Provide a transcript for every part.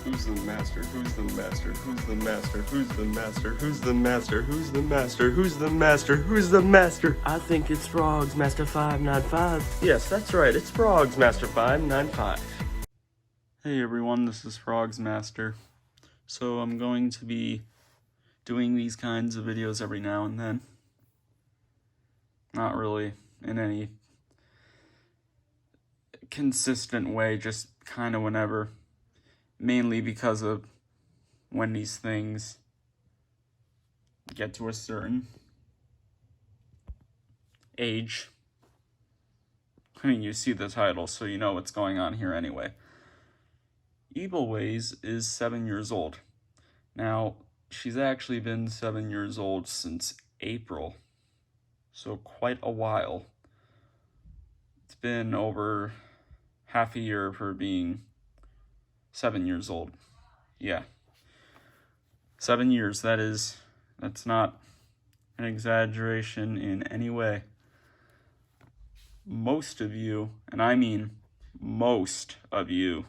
Who's the master? Who's the master? Who's the master? Who's the master? Who's the master? Who's the master? Who's the master? Who's the master? I think it's Frogs Master 595. Yes, that's right. It's Frogs Master 595. Hey everyone, this is Frogs Master. So I'm going to be doing these kinds of videos every now and then. Not really in any consistent way, just kind of whenever. Mainly because of when these things get to a certain age. I mean, you see the title, so you know what's going on here anyway. Evil Ways is 7 years old. Now, she's actually been 7 years old since April, so quite a while. It's been over half a year of her being 7 years old. Yeah. 7 years, that's not an exaggeration in any way. Most of you, and I mean most of you,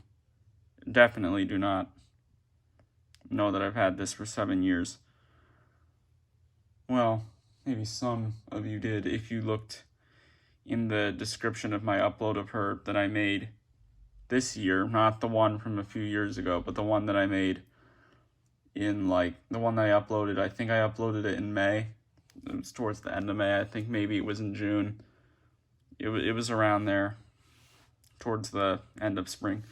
definitely do not know that I've had this for 7 years. Well, maybe some of you did if you looked in the description of my upload of her that I made this year, not the one from a few years ago, but the one that I made in, the one that I uploaded. I think I uploaded it in May. It was towards the end of May. I think maybe it was in June. It was around there, towards the end of spring.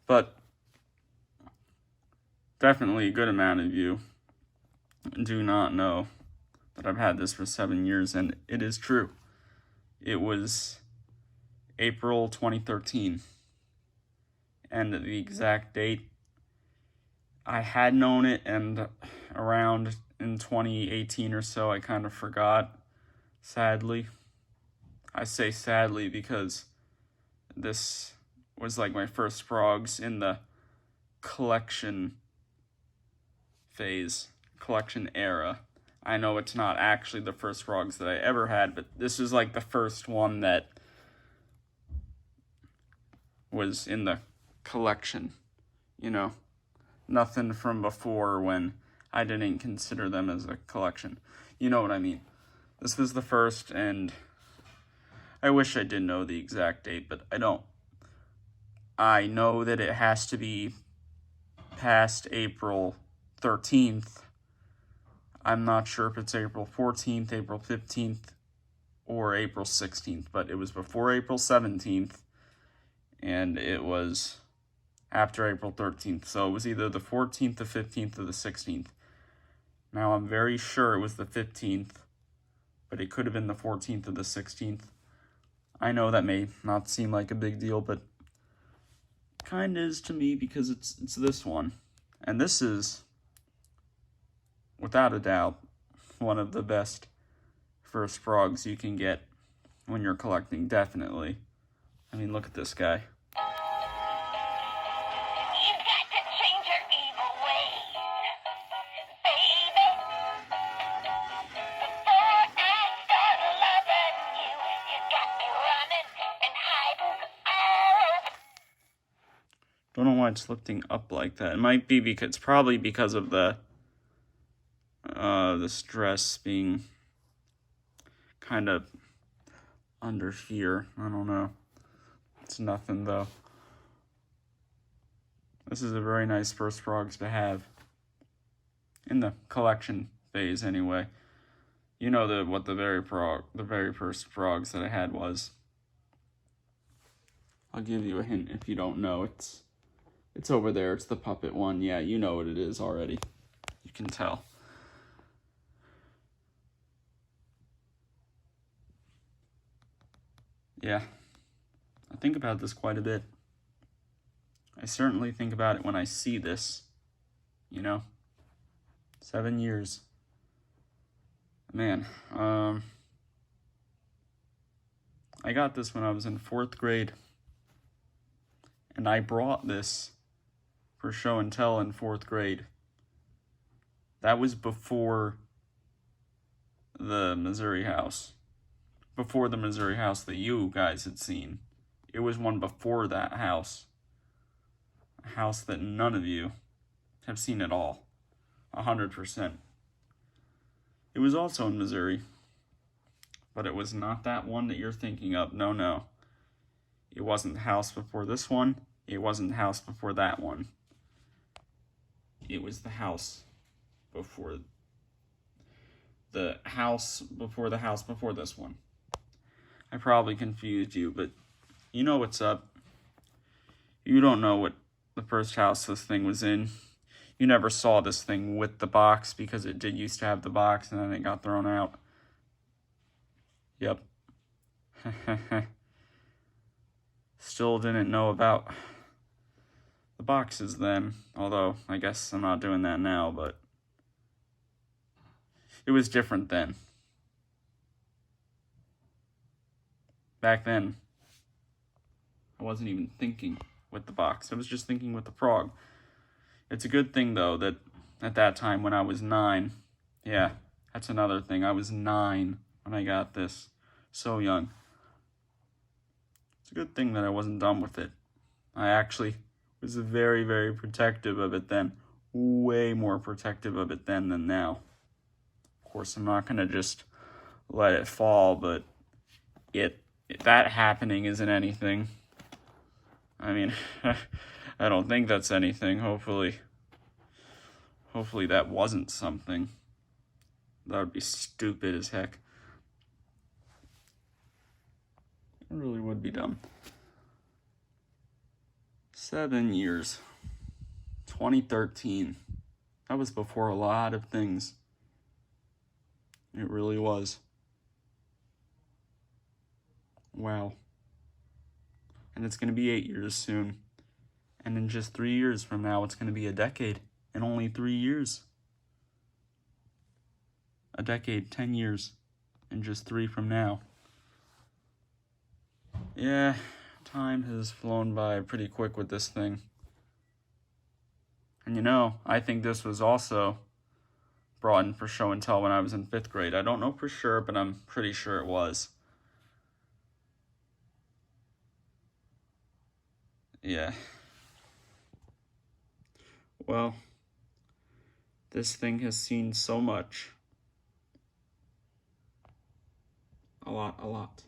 But definitely a good amount of you do not know that I've had this for 7 years, and it is true. It was April 2013. And the exact date, I had known it, and around in 2018 or so, I kind of forgot, sadly. I say sadly because this was my first Frogs in the collection phase, collection era. I know it's not actually the first Frogs that I ever had, but this is the first one that was in the collection, nothing from before when I didn't consider them as a collection. You know what I mean. This was the first, and I wish I did know the exact date, but I don't. I know that it has to be past April 13th. I'm not sure if it's April 14th, April 15th, or April 16th, but it was before April 17th, and it was after April 13th, so it was either the 14th, the 15th, or the 16th. Now, I'm very sure it was the 15th, but it could have been the 14th or the 16th. I know that may not seem like a big deal, but kind of is to me because it's this one. And this is, without a doubt, one of the best first Frogs you can get when you're collecting, definitely. I mean, look at this guy. Don't know why it's lifting up like that. It might be because it's probably because of the stress being kind of under here. I don't know. It's nothing though. This is a very nice first Frogs to have in the collection phase anyway. You know what the very first Frogs that I had was. I'll give you a hint if you don't know. It's over there. It's the puppet one. Yeah, you know what it is already. You can tell. Yeah, I think about this quite a bit. I certainly think about it when I see this, 7 years. Man, I got this when I was in 4th grade, and I brought this for show and tell in 4th grade. That was before the Missouri House. Before the Missouri House that you guys had seen. It was one before that house. A house that none of you have seen it all. 100%. It was also in Missouri. But it was not that one that you're thinking of. No, no. It wasn't the house before this one. It wasn't the house before that one. It was the house before the house before the house before this one. I probably confused you, but you know what's up. You don't know what the first house this thing was in. You never saw this thing with the box because it did used to have the box and then it got thrown out. Yep. Still didn't know about the boxes then, although I guess I'm not doing that now, but it was different then. Back then, I wasn't even thinking with the box. I was just thinking with the frog. It's a good thing, though, that at that time when I was 9, yeah, that's another thing. I was 9 when I got this. So young. It's a good thing that I wasn't done with it. I actually was very, very protective of it then. Way more protective of it then than now. Of course, I'm not going to just let it fall, but that happening isn't anything. I mean, I don't think that's anything. Hopefully that wasn't something. That would be stupid as heck. It really would be dumb. 7 years. 2013. That was before a lot of things. It really was. Wow. And it's going to be 8 years soon. And in just 3 years from now, it's going to be a decade. In only 3 years. A decade, 10 years. In just 3 from now. Yeah, time has flown by pretty quick with this thing. And you know, I think this was also brought in for show and tell when I was in 5th grade. I don't know for sure, but I'm pretty sure it was. Yeah. Well, this thing has seen so much. A lot.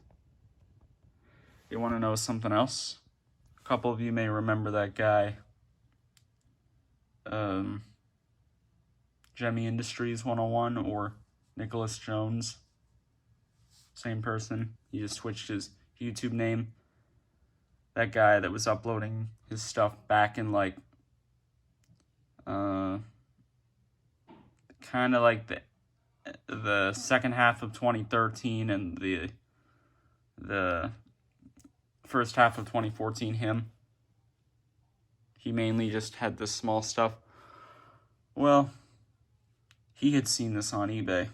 You want to know something else? A couple of you may remember that guy, Gemmy Industries 101 or Nicholas Jones. Same person. He just switched his YouTube name. That guy that was uploading his stuff back in like, kind of like the second half of 2013 and the first half of 2014, him. He mainly just had this small stuff. Well, he had seen this on eBay.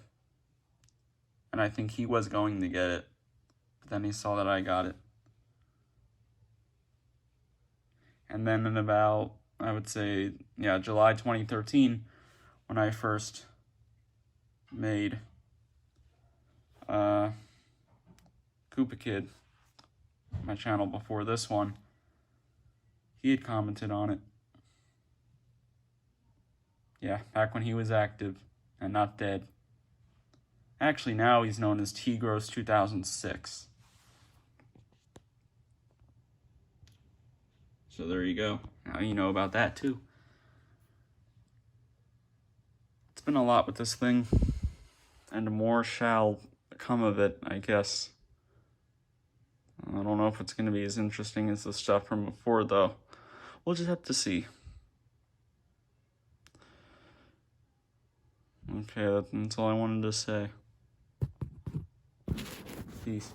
And I think he was going to get it. But then he saw that I got it. And then in about, I would say, yeah, July 2013, when I first made Koopa Kid, my channel before this one, he had commented on it. Yeah, back when he was active and not dead. Actually, now he's known as T-Gross 2006. So there you go. Now you know about that too. It's been a lot with this thing, and more shall come of it, I guess. I don't know if it's going to be as interesting as the stuff from before, though. We'll just have to see. Okay, that's all I wanted to say. Peace.